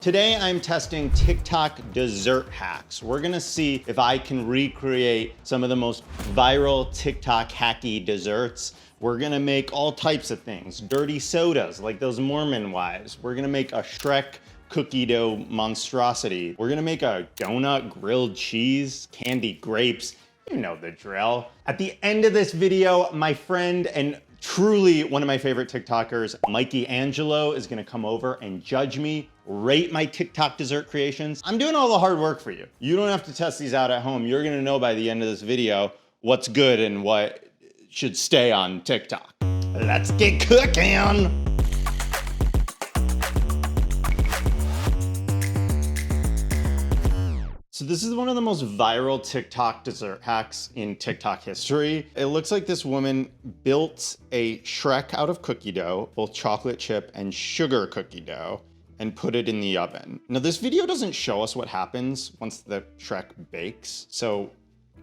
Today I'm testing TikTok dessert hacks. We're gonna see if I can recreate some of the most viral TikTok hacky desserts. We're gonna make all types of things. Dirty sodas, like those Mormon wives. We're gonna make a Shrek cookie dough monstrosity. We're gonna make a donut grilled cheese, candied grapes. You know the drill. At the end of this video, my friend and truly one of my favorite TikTokers, Mikey Angelo, is gonna come over and judge me, rate my TikTok dessert creations. I'm doing all the hard work for you. You don't have to test these out at home. You're gonna know by the end of this video what's good and what should stay on TikTok. Let's get cooking. So this is one of the most viral TikTok dessert hacks in TikTok history. It looks like this woman built a Shrek out of cookie dough, both chocolate chip and sugar cookie dough, and put it in the oven. Now this video doesn't show us what happens once the Shrek bakes, so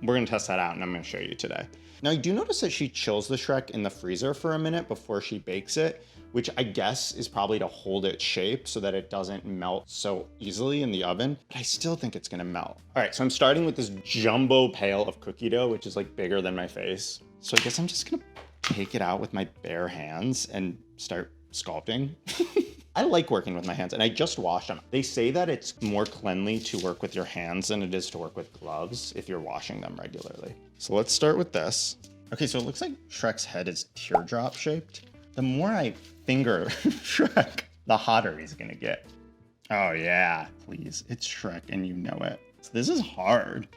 we're gonna test that out and I'm gonna show you today. Now I do notice that she chills the Shrek in the freezer for a minute before she bakes it, which I guess is probably to hold its shape so that it doesn't melt so easily in the oven, but I still think it's gonna melt. All right, so I'm starting with this jumbo pail of cookie dough, which is like bigger than my face. So I guess I'm just gonna take it out with my bare hands and start sculpting. I like working with my hands and I just washed them. They say that it's more cleanly to work with your hands than it is to work with gloves if you're washing them regularly. So let's start with this. Okay, so it looks like Shrek's head is teardrop shaped. The more I finger Shrek, the hotter he's gonna get. Oh yeah, please, it's Shrek and you know it. So this is hard.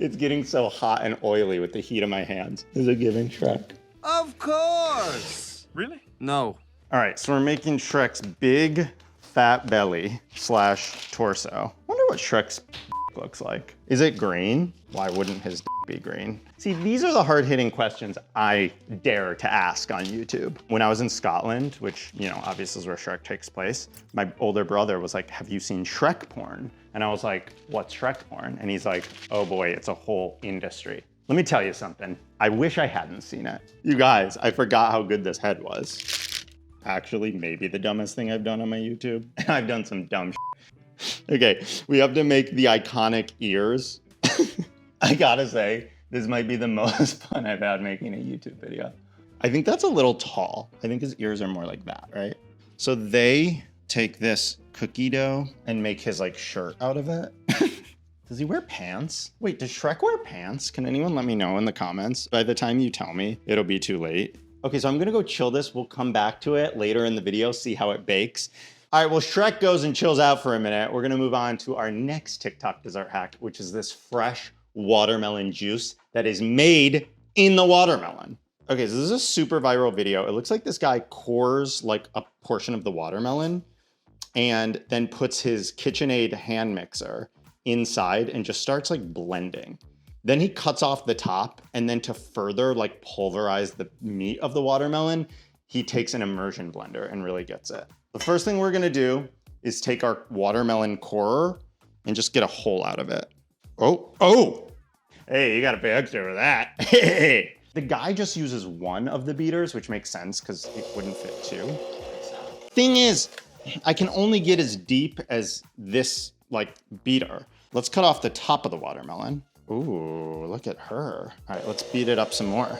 It's getting so hot and oily with the heat of my hands. Is it giving Shrek? Of course! Really? No. All right, so we're making Shrek's big fat belly / torso. Wonder what Shrek's looks like. Is it green? Why wouldn't his be green? See, these are the hard-hitting questions I dare to ask on YouTube. When I was in Scotland, which, you know, obviously is where Shrek takes place, my older brother was like, have you seen Shrek porn? And I was like, what's Shrek porn? And he's like, oh boy, it's a whole industry. Let me tell you something. I wish I hadn't seen it. You guys, I forgot how good this head was. Actually, maybe the dumbest thing I've done on my YouTube. I've done some dumb shit. Okay, we have to make the iconic ears. I gotta say, this might be the most fun I've had making a YouTube video. I think that's a little tall. I think his ears are more like that, right? So they take this cookie dough and make his like shirt out of it. Does he wear pants? Wait, does Shrek wear pants? Can anyone let me know in the comments? By the time you tell me, it'll be too late. Okay, so I'm gonna go chill this. We'll come back to it later in the video, see how it bakes. All right, well, Shrek goes and chills out for a minute. We're gonna move on to our next TikTok dessert hack, which is this fresh watermelon juice that is made in the watermelon. Okay, so this is a super viral video. It looks like this guy cores like a portion of the watermelon and then puts his KitchenAid hand mixer inside and just starts like blending. Then he cuts off the top, and then to further like pulverize the meat of the watermelon, he takes an immersion blender and really gets it. The first thing we're gonna do is take our watermelon corer and just get a hole out of it. Oh! Hey, you gotta pay extra for that. Hey! The guy just uses one of the beaters, which makes sense because it wouldn't fit two. Thing is, I can only get as deep as this like beater. Let's cut off the top of the watermelon. Ooh, look at her. All right, let's beat it up some more.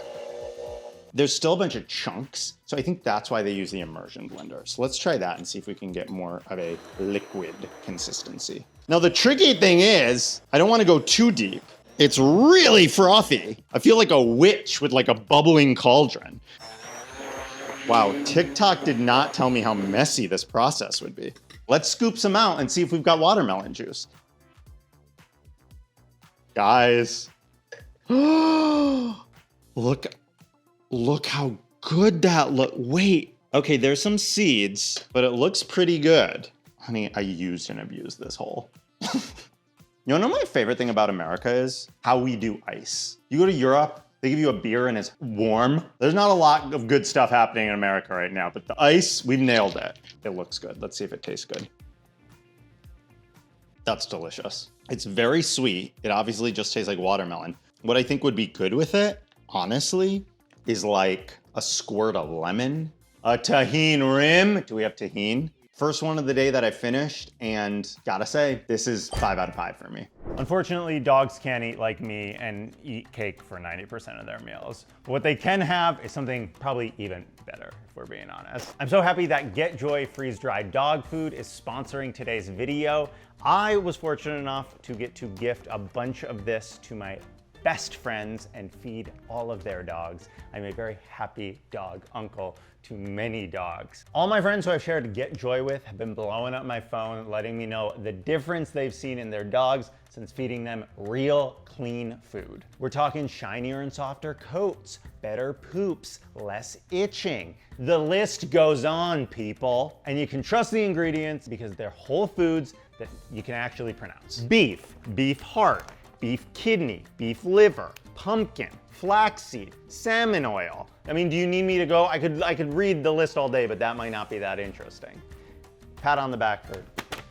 There's still a bunch of chunks, so I think that's why they use the immersion blender. So let's try that and see if we can get more of a liquid consistency. Now the tricky thing is, I don't want to go too deep. It's really frothy. I feel like a witch with like a bubbling cauldron. Wow, TikTok did not tell me how messy this process would be. Let's scoop some out and see if we've got watermelon juice. Guys, look how good that look. Wait, okay, there's some seeds, but it looks pretty good. Honey, I used and abused this hole. You know my favorite thing about America is how we do ice. You go to Europe, they give you a beer and it's warm. There's not a lot of good stuff happening in America right now, but the ice, we've nailed it. It looks good. Let's see if it tastes good. That's delicious. It's very sweet. It obviously just tastes like watermelon. What I think would be good with it, honestly, is like a squirt of lemon, a tahini rim. Do we have tahini? First one of the day that I finished, and gotta say, this is 5 out of 5 for me. Unfortunately, dogs can't eat like me and eat cake for 90% of their meals. But what they can have is something probably even better, if we're being honest. I'm so happy that Get Joy freeze-dried dog food is sponsoring today's video. I was fortunate enough to get to gift a bunch of this to my best friends and feed all of their dogs. I'm a very happy dog uncle to many dogs. All my friends who I've shared Get Joy with have been blowing up my phone, letting me know the difference they've seen in their dogs since feeding them real clean food. We're talking shinier and softer coats, better poops, less itching. The list goes on, people. And you can trust the ingredients because they're whole foods that you can actually pronounce. Beef, beef heart, beef kidney, beef liver, pumpkin, flaxseed, salmon oil. I mean, do you need me to go? I could read the list all day, but that might not be that interesting. Pat on the back for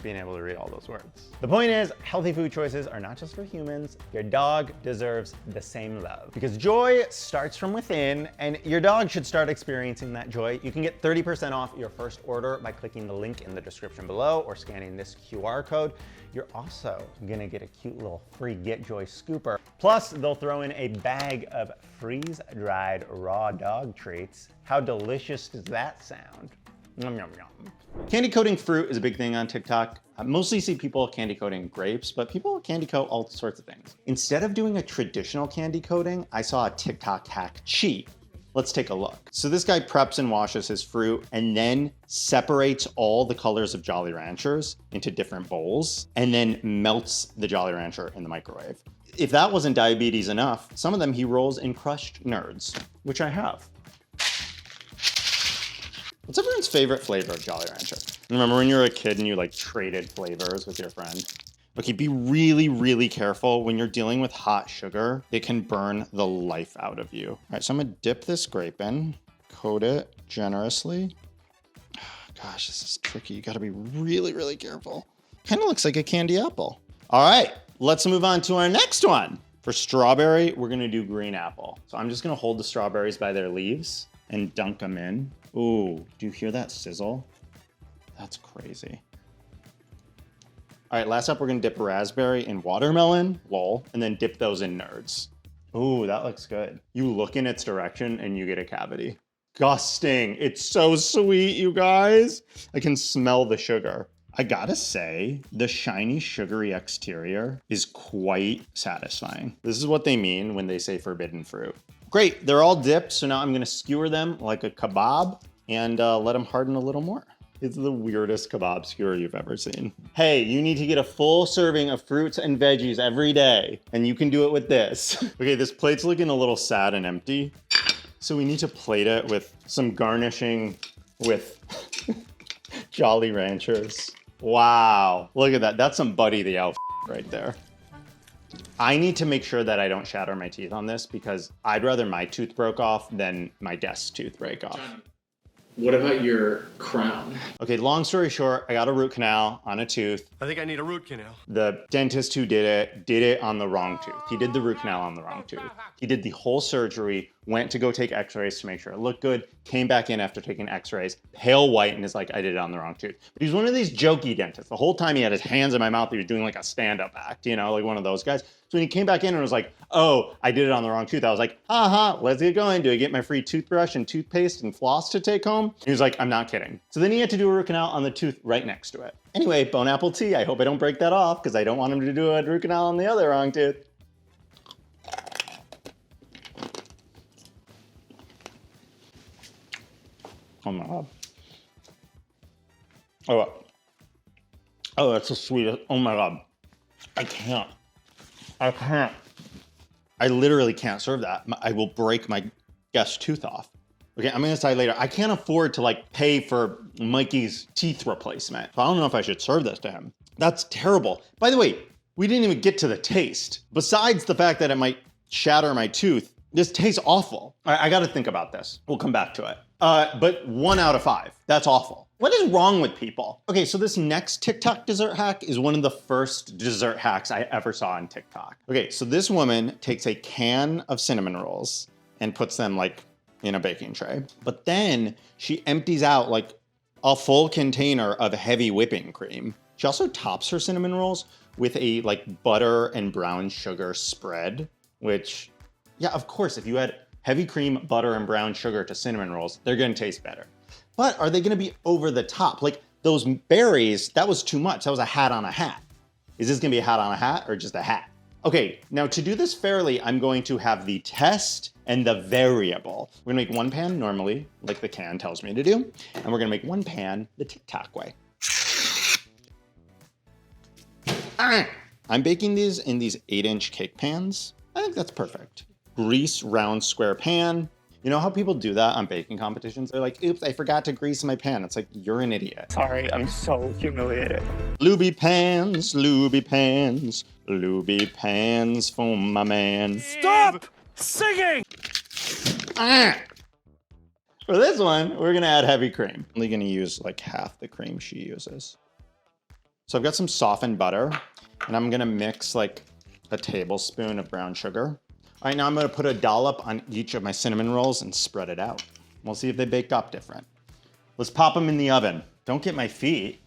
being able to read all those words. The point is, healthy food choices are not just for humans. Your dog deserves the same love because joy starts from within, and your dog should start experiencing that joy. You can get 30% off your first order by clicking the link in the description below or scanning this QR code. You're also gonna get a cute little free Get Joy scooper. Plus, they'll throw in a bag of freeze-dried raw dog treats. How delicious does that sound? Yum, yum, yum. Candy coating fruit is a big thing on TikTok. I mostly see people candy coating grapes, but people candy coat all sorts of things. Instead of doing a traditional candy coating, I saw a TikTok hack cheat. Let's take a look. So this guy preps and washes his fruit and then separates all the colors of Jolly Ranchers into different bowls and then melts the Jolly Rancher in the microwave. If that wasn't diabetes enough, some of them he rolls in crushed nerds, which I have. What's everyone's favorite flavor of Jolly Rancher? Remember when you were a kid and you like traded flavors with your friend? Okay, be really, really careful when you're dealing with hot sugar. It can burn the life out of you. All right, so I'm gonna dip this grape in, coat it generously. Gosh, this is tricky. You gotta be really, really careful. Kind of looks like a candy apple. All right, let's move on to our next one. For strawberry, we're gonna do green apple. So I'm just gonna hold the strawberries by their leaves and dunk them in. Ooh, do you hear that sizzle? That's crazy. All right, last up, we're gonna dip raspberry in watermelon, lol, and then dip those in nerds. Ooh, that looks good. You look in its direction and you get a cavity. Disgusting, it's so sweet, you guys. I can smell the sugar. I gotta say, the shiny, sugary exterior is quite satisfying. This is what they mean when they say forbidden fruit. Great, they're all dipped, so now I'm gonna skewer them like a kebab and let them harden a little more. It's the weirdest kebab skewer you've ever seen. Hey, you need to get a full serving of fruits and veggies every day, and you can do it with this. Okay, this plate's looking a little sad and empty, so we need to plate it with some garnishing with Jolly Ranchers. Wow, look at that. That's some Buddy the Elf right there. I need to make sure that I don't shatter my teeth on this because I'd rather my tooth broke off than my guest's tooth break off. What about your crown? Okay, long story short, I got a root canal on a tooth. I think I need a root canal. The dentist who did it on the wrong tooth. He did the root canal on the wrong tooth. He did the whole surgery, went to go take x-rays to make sure it looked good, came back in after taking x-rays, pale white, and is like, I did it on the wrong tooth. But he was one of these jokey dentists. The whole time he had his hands in my mouth, he was doing like a stand-up act, you know, like one of those guys. So when he came back in and was like, oh, I did it on the wrong tooth, I was like, haha, let's get going. Do I get my free toothbrush and toothpaste and floss to take home? He was like, I'm not kidding. So then he had to do a root canal on the tooth right next to it. Anyway, bone apple tea. I hope I don't break that off because I don't want him to do a root canal on the other wrong tooth. Oh my God. Oh, that's so sweet. Oh my God. I can't. I literally can't serve that. I will break my guest's tooth off. Okay, I'm gonna decide later. I can't afford to like pay for Mikey's teeth replacement. I don't know if I should serve this to him. That's terrible. By the way, we didn't even get to the taste. Besides the fact that it might shatter my tooth, this tastes awful. I gotta think about this. We'll come back to it. But 1 out of 5, that's awful. What is wrong with people? Okay, so this next TikTok dessert hack is one of the first dessert hacks I ever saw on TikTok. Okay, so this woman takes a can of cinnamon rolls and puts them like in a baking tray. But then she empties out like a full container of heavy whipping cream. She also tops her cinnamon rolls with a like butter and brown sugar spread, which, yeah, of course, if you add heavy cream, butter, and brown sugar to cinnamon rolls, they're gonna taste better. But are they gonna be over the top? Like those berries, that was too much. That was a hat on a hat. Is this gonna be a hat on a hat or just a hat? Okay, now to do this fairly, I'm going to have the test and the variable. We're gonna make one pan normally, like the can tells me to do, and we're gonna make one pan the TikTok way. I'm baking these in these 8-inch cake pans. I think that's perfect. Grease round square pan. You know how people do that on baking competitions? They're like, oops, I forgot to grease my pan. It's like, you're an idiot. Sorry, I'm so humiliated. Looby pans, looby pans, looby pans for my man. Stop singing! For this one, we're gonna add heavy cream. I'm only gonna use like half the cream she uses. So I've got some softened butter, and I'm gonna mix like a tablespoon of brown sugar. All right, now I'm gonna put a dollop on each of my cinnamon rolls and spread it out. We'll see if they bake up different. Let's pop them in the oven. Don't get my feet.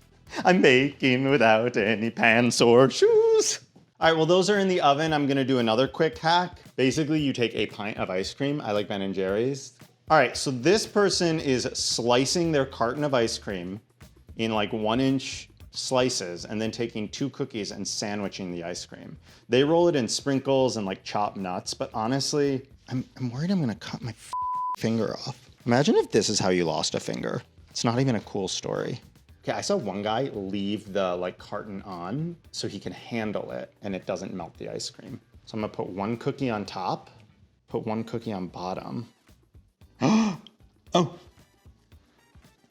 I'm baking without any pants or shoes. All right, well, those are in the oven. I'm gonna do another quick hack. Basically, you take a pint of ice cream. I like Ben & Jerry's. All right, so this person is slicing their carton of ice cream in like 1-inch slices and then taking 2 cookies and sandwiching the ice cream. They roll it in sprinkles and like chopped nuts, but honestly, I'm worried I'm gonna cut my finger off. Imagine if this is how you lost a finger. It's not even a cool story. Okay, I saw one guy leave the like carton on so he can handle it and it doesn't melt the ice cream. So I'm gonna put 1 cookie on top, put 1 cookie on bottom. Oh,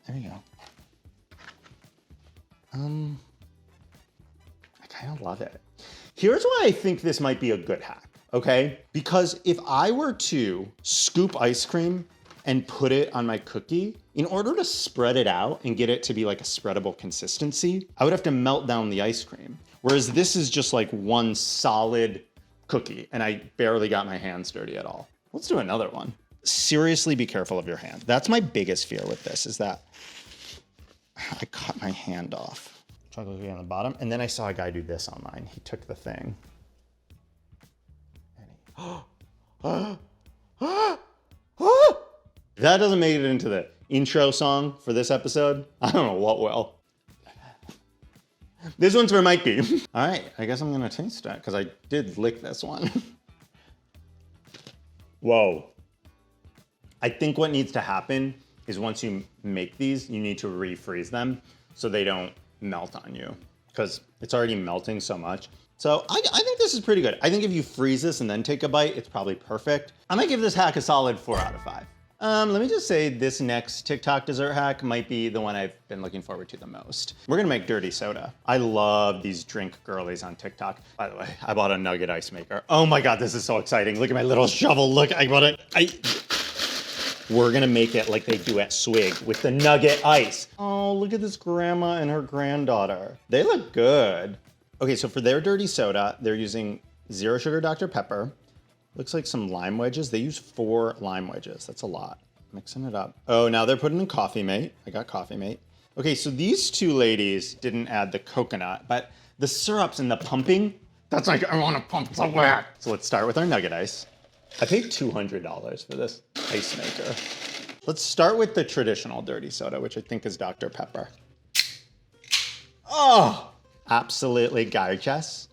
there you go. I kind of love it. Here's why I think this might be a good hack, okay? Because if I were to scoop ice cream and put it on my cookie, in order to spread it out and get it to be like a spreadable consistency, I would have to melt down the ice cream. Whereas this is just like one solid cookie and I barely got my hands dirty at all. Let's do another one. Seriously, be careful of your hand. That's my biggest fear with this, is that I cut my hand off. Chocolate cookie on the bottom. And then I saw a guy do this online. He took the thing. And if that doesn't make it into the intro song for this episode, I don't know what will. This one's for Mikey. All right, I guess I'm gonna taste it because I did lick this one. Whoa. I think what needs to happen is once you make these, you need to refreeze them so they don't melt on you because it's already melting so much. So I think this is pretty good. I think if you freeze this and then take a bite, it's probably perfect. I might give this hack a solid 4 out of 5. Let me just say this next TikTok dessert hack might be the one I've been looking forward to the most. We're gonna make dirty soda. I love these drink girlies on TikTok. By the way, I bought a nugget ice maker. Oh my God, this is so exciting. Look at my little shovel. Look, I bought it. We're gonna make it like they do at Swig with the nugget ice. Oh, look at this grandma and her granddaughter. They look good. Okay, so for their dirty soda, they're using 0 sugar Dr. Pepper. Looks like some lime wedges. They use 4 lime wedges. That's a lot. Mixing it up. Oh, now they're putting in Coffee Mate. I got Coffee Mate. Okay, so these 2 ladies didn't add the coconut, but the syrups and the pumping, that's like, I wanna pump somewhere. So let's start with our nugget ice. I paid $200 for this ice maker. Let's start with the traditional dirty soda, which I think is Dr. Pepper. Oh, absolutely gorgeous.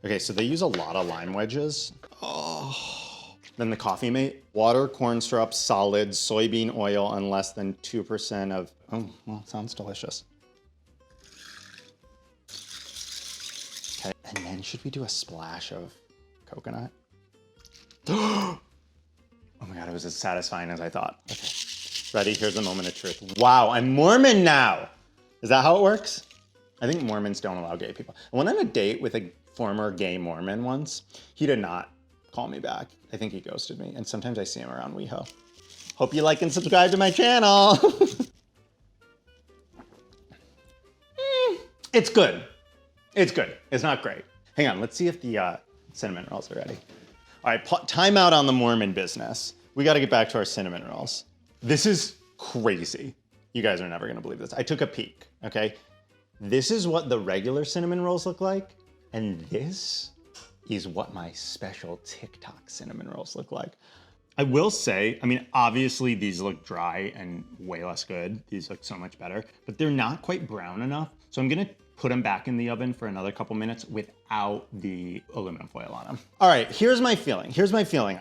Okay, so they use a lot of lime wedges. Oh. Then the Coffee Mate. Water, corn syrup, solids, soybean oil, and less than 2% of, oh, well, sounds delicious. Okay, and then should we do a splash of coconut? Oh my God, it was as satisfying as I thought. Okay, ready? Here's the moment of truth. Wow, I'm Mormon now. Is that how it works? I think Mormons don't allow gay people. I went on a date with a former gay Mormon once. He did not call me back. I think he ghosted me. And sometimes I see him around WeHo. Hope you like and subscribe to my channel. It's good. It's good. It's not great. Hang on, let's see if the cinnamon rolls are ready. All right, time out on the Mormon business. We gotta get back to our cinnamon rolls. This is crazy. You guys are never gonna believe this. I took a peek, okay? This is what the regular cinnamon rolls look like, and this is what my special TikTok cinnamon rolls look like. I will say, I mean, obviously these look dry and way less good. These look so much better, but they're not quite brown enough. So I'm gonna put them back in the oven for another couple minutes without the aluminum foil on them. All right, here's my feeling.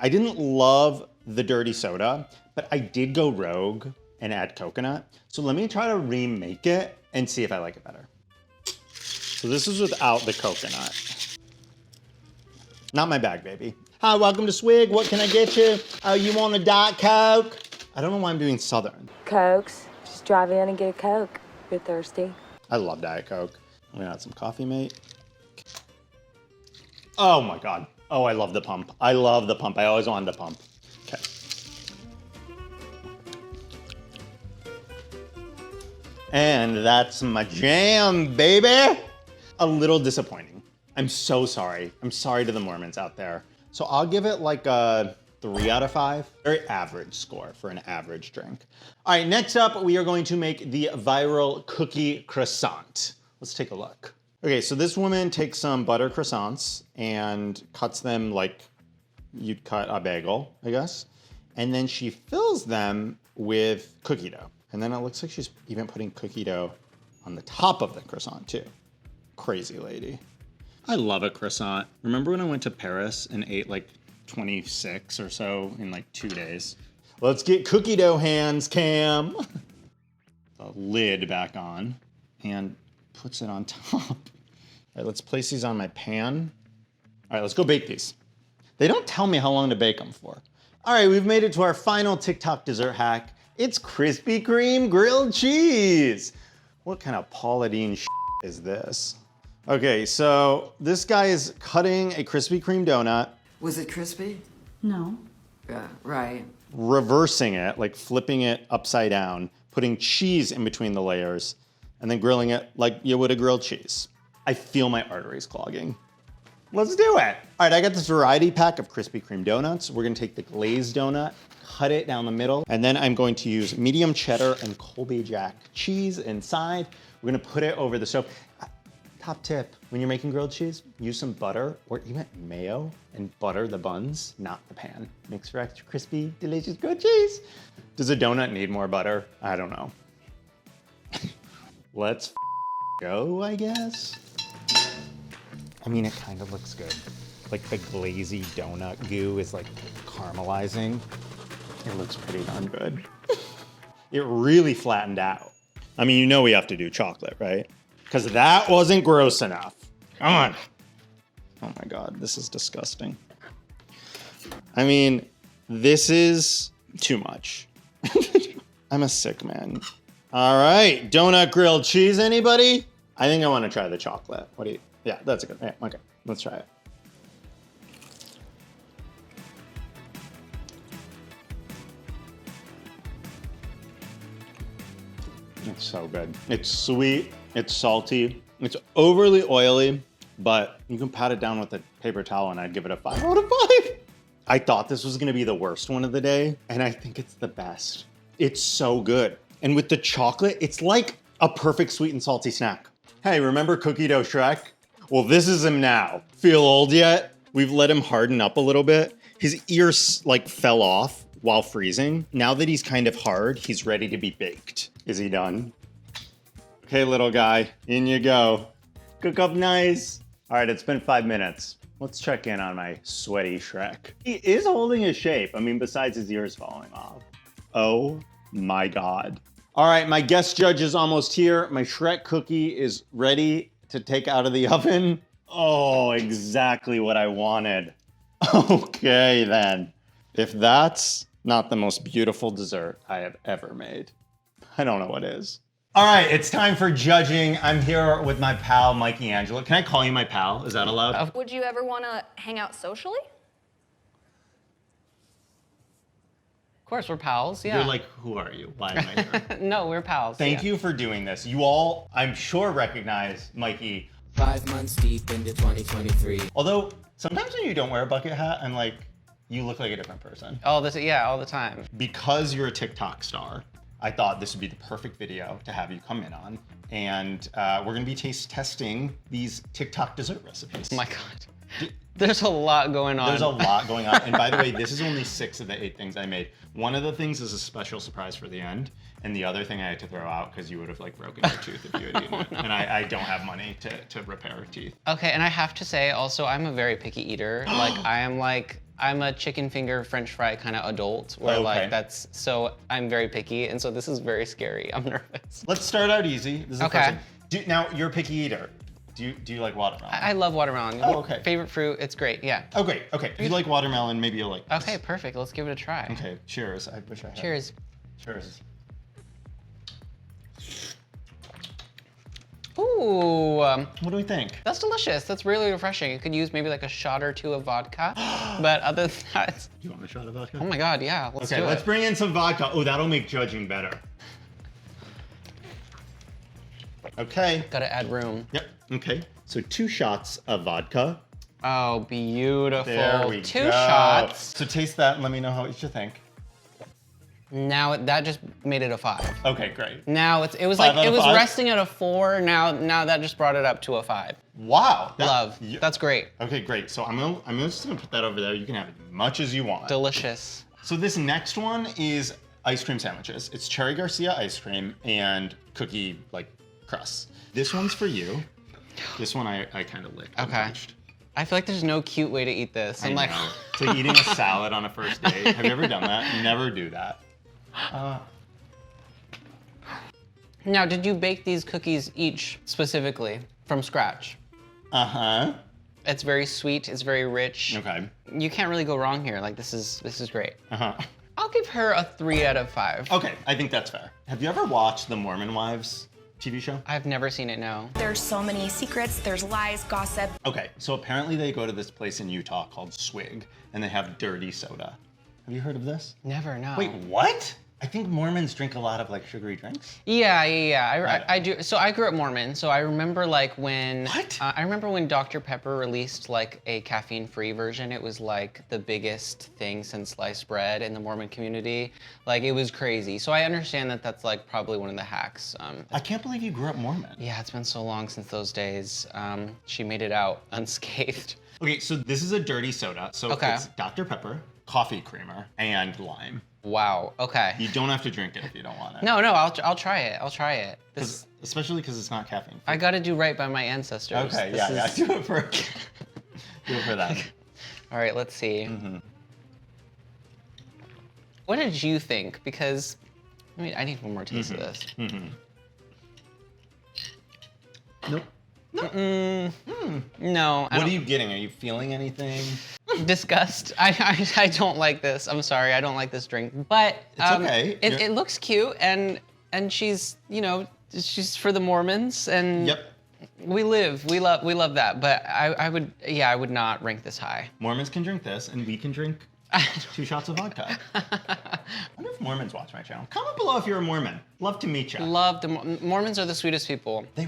I didn't love the dirty soda, but I did go rogue and add coconut. So let me try to remake it and see if I like it better. So this is without the coconut. Not my bag, baby. Hi, welcome to Swig. What can I get you? Oh, you want a Diet Coke? I don't know why I'm doing Southern. Cokes. Just drive in and get a Coke. You're thirsty. I love Diet Coke. I'm gonna add some coffee, mate. Oh my God. Oh, I love the pump. I love the pump. I always wanted the pump. Okay. And that's my jam, baby. A little disappointing. I'm so sorry. I'm sorry to the Mormons out there. So I'll give it like a 3 out of 5. Very average score for an average drink. All right, next up, we are going to make the viral cookie croissant. Let's take a look. Okay, so this woman takes some butter croissants and cuts them like you'd cut a bagel, I guess. And then she fills them with cookie dough. And then it looks like she's even putting cookie dough on the top of the croissant too. Crazy lady. I love a croissant. Remember when I went to Paris and ate like 26 or so in like 2 days? Let's get cookie dough hands, Cam. The lid back on and puts it on top. All right, let's place these on my pan. All right, let's go bake these. They don't tell me how long to bake them for. All right, we've made it to our final TikTok dessert hack. It's Krispy Kreme grilled cheese. What kind of Paula Deen is this? Okay, so this guy is cutting a Krispy Kreme donut. Was it crispy? No. Yeah, right. Reversing it, like flipping it upside down, putting cheese in between the layers, and then grilling it like you would a grilled cheese. I feel my arteries clogging. Let's do it. All right, I got this variety pack of Krispy Kreme donuts. We're gonna take the glazed donut, cut it down the middle, and then I'm going to use medium cheddar and Colby Jack cheese inside. We're gonna put it over the stove. Top tip, when you're making grilled cheese, use some butter or even mayo and butter the buns, not the pan. Makes for extra crispy, delicious grilled cheese. Does a donut need more butter? I don't know. Let's go, I guess. I mean, it kind of looks good. Like the glazy donut goo is like caramelizing. It looks pretty darn good. It really flattened out. I mean, you know we have to do chocolate, right? Because that wasn't gross enough. Come on. Oh my God, this is disgusting. I mean, this is too much. I'm a sick man. All right, donut grilled cheese, anybody? I think I want to try the chocolate. What do you? Yeah, that's a good. Yeah, okay, let's try it. It's so good. It's sweet, it's salty, it's overly oily, but you can pat it down with a paper towel and I'd give it a 5 out of 5. I thought this was gonna be the worst one of the day, and I think it's the best. It's so good. And with the chocolate, it's like a perfect sweet and salty snack. Hey, remember Cookie Dough Shrek? Well, this is him now. Feel old yet? We've let him harden up a little bit. His ears like fell off while freezing. Now that he's kind of hard, he's ready to be baked. Is he done? Okay, little guy, in you go. Cook up nice. All right, it's been 5 minutes. Let's check in on my sweaty Shrek. He is holding his shape. I mean, besides his ears falling off. Oh my God. All right, my guest judge is almost here. My Shrek cookie is ready to take out of the oven. Oh, exactly what I wanted. Okay, then. If that's not the most beautiful dessert I have ever made, I don't know what is. All right, it's time for judging. I'm here with my pal, Mikey Angelo. Can I call you my pal? Is that allowed? Would you ever want to hang out socially? Of course, we're pals, yeah. You're like, who are you? Why am I here? No, we're pals. Thank you for doing this. You all, I'm sure, recognize Mikey. 5 months deep into 2023. Although, sometimes when you don't wear a bucket hat, I'm like, you look like a different person. All the time. Because you're a TikTok star, I thought this would be the perfect video to have you come in on. And we're gonna be taste testing these TikTok dessert recipes. Oh my God. There's a lot going on. There's a lot going on. And by the way, this is only 6 of the 8 things I made. One of the things is a special surprise for the end. And the other thing I had to throw out because you would have like broken your tooth if you had eaten it. And I don't have money to repair teeth. Okay, and I have to say also, I'm a very picky eater. I'm a chicken finger French fry kind of adult where so I'm very picky. And so this is very scary. I'm nervous. Let's start out easy. This is the Okay. first thing. Now, you're a picky eater. Do you like watermelon? I love watermelon. Oh, okay. Favorite fruit, it's great, yeah. Oh, great. Okay. If you like watermelon, maybe you'll like this. Okay, perfect. Let's give it a try. Okay. Cheers. I wish I had. Cheers. Cheers. Ooh, What do we think? that's delicious. That's really refreshing. It could use maybe like a shot or 2 of vodka, but other than that, Do you want a shot of vodka? oh my God, yeah, let's Okay, do let's it. bring in some vodka. Oh, that'll make judging better. Okay. Gotta add room. Yep. Okay. So 2 shots of vodka. Oh, beautiful. There we 2 go. shots. So taste that and let me know what you think. Now that just made it a 5. Okay, great. Now it was 5 like out it of was 5? resting at a 4. Now that just brought it up to a 5. Wow. Love. Yeah. That's great. Okay, great. So I'm just gonna put that over there. You can have as much as you want. Delicious. So this next one is ice cream sandwiches. It's Cherry Garcia ice cream and cookie like crust. This one's for you. This one I kind of licked. and Okay. touched. I feel like there's no cute way to eat this. I'm like, know. It's like eating a salad on a first date. Have you ever done that? Never do that. now did you bake these cookies each specifically from scratch? Uh-huh. It's very sweet. It's very rich. Okay. You can't really go wrong here. Like this is great. Uh-huh. I'll give her a 3 out of 5. Okay, I think that's fair. Have you ever watched the Mormon Wives TV show? I've never seen it, no. There's so many secrets, there's lies, gossip. Okay, so apparently they go to this place in Utah called Swig, and they have dirty soda. Have you heard of this? Never, no. Wait, what? I think Mormons drink a lot of like sugary drinks. Yeah. Right. I do. So I grew up Mormon. So I remember like when. What? I remember when Dr. Pepper released like a caffeine-free version. It was like the biggest thing since sliced bread in the Mormon community. Like it was crazy. So I understand that that's like probably one of the hacks. I can't believe you grew up Mormon. Yeah, it's been so long since those days. She made it out unscathed. Okay, so this is a dirty soda. So Okay. it's Dr. Pepper, coffee creamer, and lime. Wow. Okay. You don't have to drink it if you don't want it. No, I'll try it. I'll try it. This, Especially because it's not caffeine. I got to do right by my ancestors. Okay, This yeah, is- do it for them. All right, let's see. What did you think? Because I need one more taste of this. Nope. No. What are you getting? Are you feeling anything? Disgust. I don't like this. I'm sorry. I don't like this drink. But It's okay. It looks cute and she's she's for the Mormons and Yep. we love that. But I would not rank this high. Mormons can drink this, and we can drink 2 shots of vodka. I wonder if Mormons watch my channel. Comment below if you're a Mormon. Love to meet you. Love the Mormons are the sweetest people. They're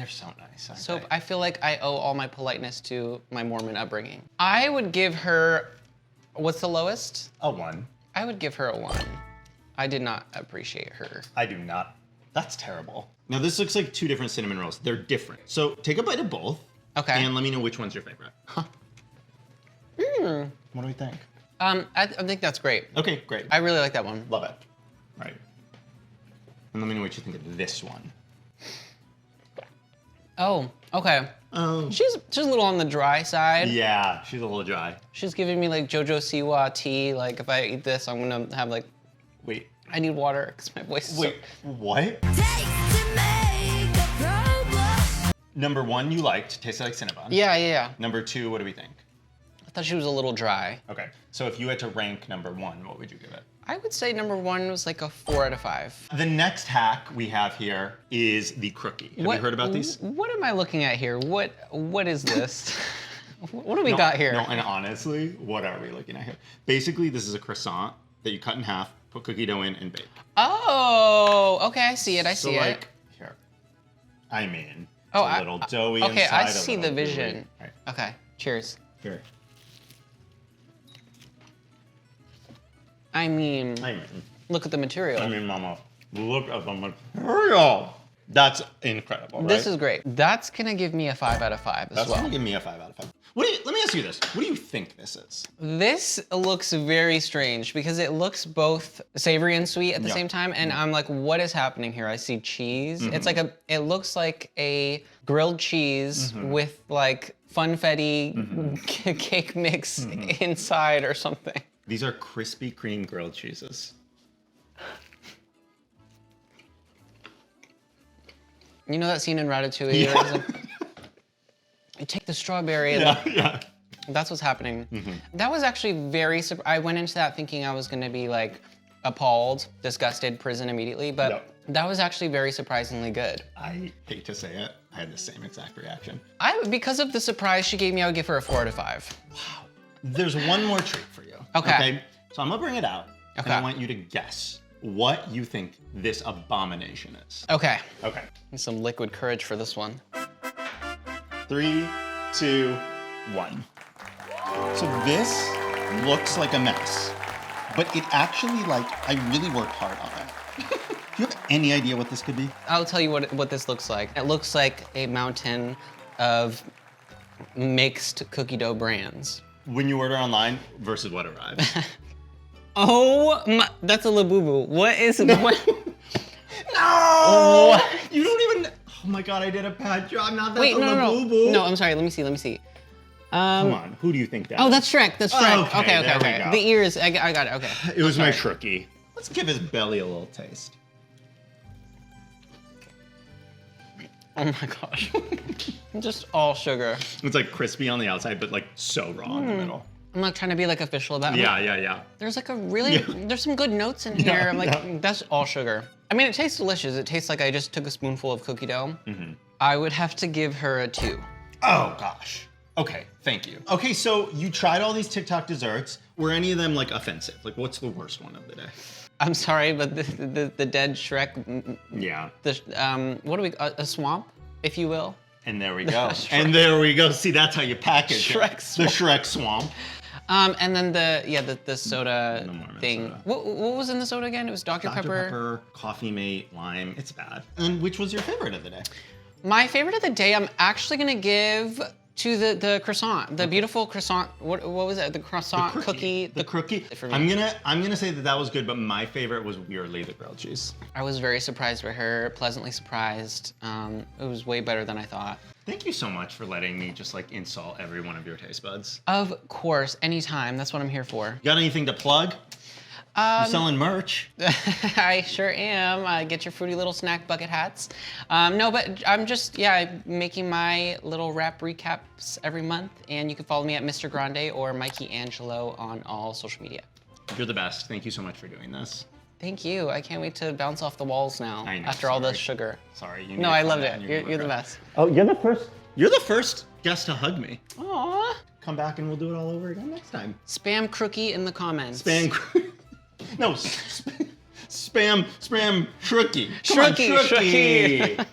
so nice. aren't So they? I feel like I owe all my politeness to my Mormon upbringing. I would give her, what's the lowest? A 1. I would give her a 1. I did not appreciate her. I do not. That's terrible. Now this looks like 2 different cinnamon rolls. They're different. So take a bite of both. Okay. And let me know which one's your favorite. What do we think? I think that's great. Okay, great. I really like that one. Love it. Right. And let me know what you think of this one. Oh, okay. Oh. She's a little on the dry side. Yeah, she's a little dry. She's giving me like JoJo Siwa tea. Like if I eat this, I'm gonna have like, Wait. I need water because my voice is Wait, what? Number 1 you liked, tasted like Cinnabon. Yeah. Number 2, what do we think? I thought she was a little dry. Okay, so if you had to rank number 1, what would you give it? I would say number 1 was like a 4 out of 5. The next hack we have here is the crookie. Have you heard about these? What am I looking at here? What is this? What do we got here? No, and honestly, what are we looking at here? Basically, this is a croissant that you cut in half, put cookie dough in, and bake. Oh, okay, I see it. I see so it. like, here. I mean, Oh, it's a little doughy okay, inside. I see the vision. Gooey. Right. Okay, cheers. Here. I mean, I mean, look at the material. mama. Look at the material. That's incredible, right? This is great. That's gonna give me a 5 out of 5 as That's well. gonna give me a 5 out of 5. Let me ask you this. What do you think this is? This looks very strange because it looks both savory and sweet at the same time, and I'm like, what is happening here? I see cheese. It's like it looks like a grilled cheese with like funfetti cake mix inside or something. These are Krispy Kreme grilled cheeses. You know that scene in Ratatouille? Yeah. Where you take the strawberry and Yeah. that's what's happening. That was actually very, I went into that thinking I was gonna be like appalled, disgusted, prison immediately, but that was actually very surprisingly good. I hate to say it, I had the same exact reaction. Because of the surprise she gave me, I would give her a 4 out of 5. Wow. There's one more treat for you. Okay. So I'm gonna bring it out, and I want you to guess what you think this abomination is. Okay. Okay. Some liquid courage for this one. 3, 2, 1. So this looks like a mess, but it actually, like, I really worked hard on it. Do you have any idea what this could be? I'll tell you what this looks like. It looks like a mountain of mixed cookie dough brands. When you order online versus what arrives. Oh my, that's a Labubu. What is, what? No! What? You don't even, oh my God, I did a bad job. Not that's Wait, a no. Labubu. No, I'm sorry, let me see. Come on, who do you think that Oh, is? that's Shrek, Okay, there we go. The ears, I got it, okay. It was my Shrookie. Let's give his belly a little taste. Oh my gosh. Just all sugar. It's like crispy on the outside, but like so raw in the middle. I'm not trying to be like official about it. Yeah. There's like a really, there's some good notes in here. I'm like, that's all sugar. I mean, it tastes delicious. It tastes like I just took a spoonful of cookie dough. I would have to give her a 2. Oh gosh. Okay, thank you. Okay, so you tried all these TikTok desserts. Were any of them like offensive? Like what's the worst one of the day? I'm sorry, but the dead Shrek, Yeah. what do we, a swamp, if you will? And there we go. And there we go. See, that's how you package Shrek it. swamp. The Shrek swamp. And then the soda The Mormon thing. soda. What was in the soda again? It was Dr. Pepper, Coffee Mate, lime. It's bad. And which was your favorite of the day? My favorite of the day, I'm actually gonna give to the croissant, the beautiful croissant. What was it? The croissant cookie. The cookie. For me. I'm gonna say that was good, but my favorite was weirdly the grilled cheese. I was very surprised by her, pleasantly surprised. It was way better than I thought. Thank you so much for letting me just like insult every one of your taste buds. Of course, anytime. That's what I'm here for. You got anything to plug? You're selling merch. I sure am. Get your fruity little snack bucket hats. No, but I'm just, making my little rap recaps every month. And you can follow me at Mr. Grande or Mikey Angelo on all social media. You're the best. Thank you so much for doing this. Thank you. I can't wait to bounce off the walls now I know, after all sorry. this sugar. Sorry. You No, I loved it. You're the best. Oh, you're the first guest to hug me. Aww. Come back and we'll do it all over again next time. Spam Crookie in the comments. No, spam Shrookie. Shrookie.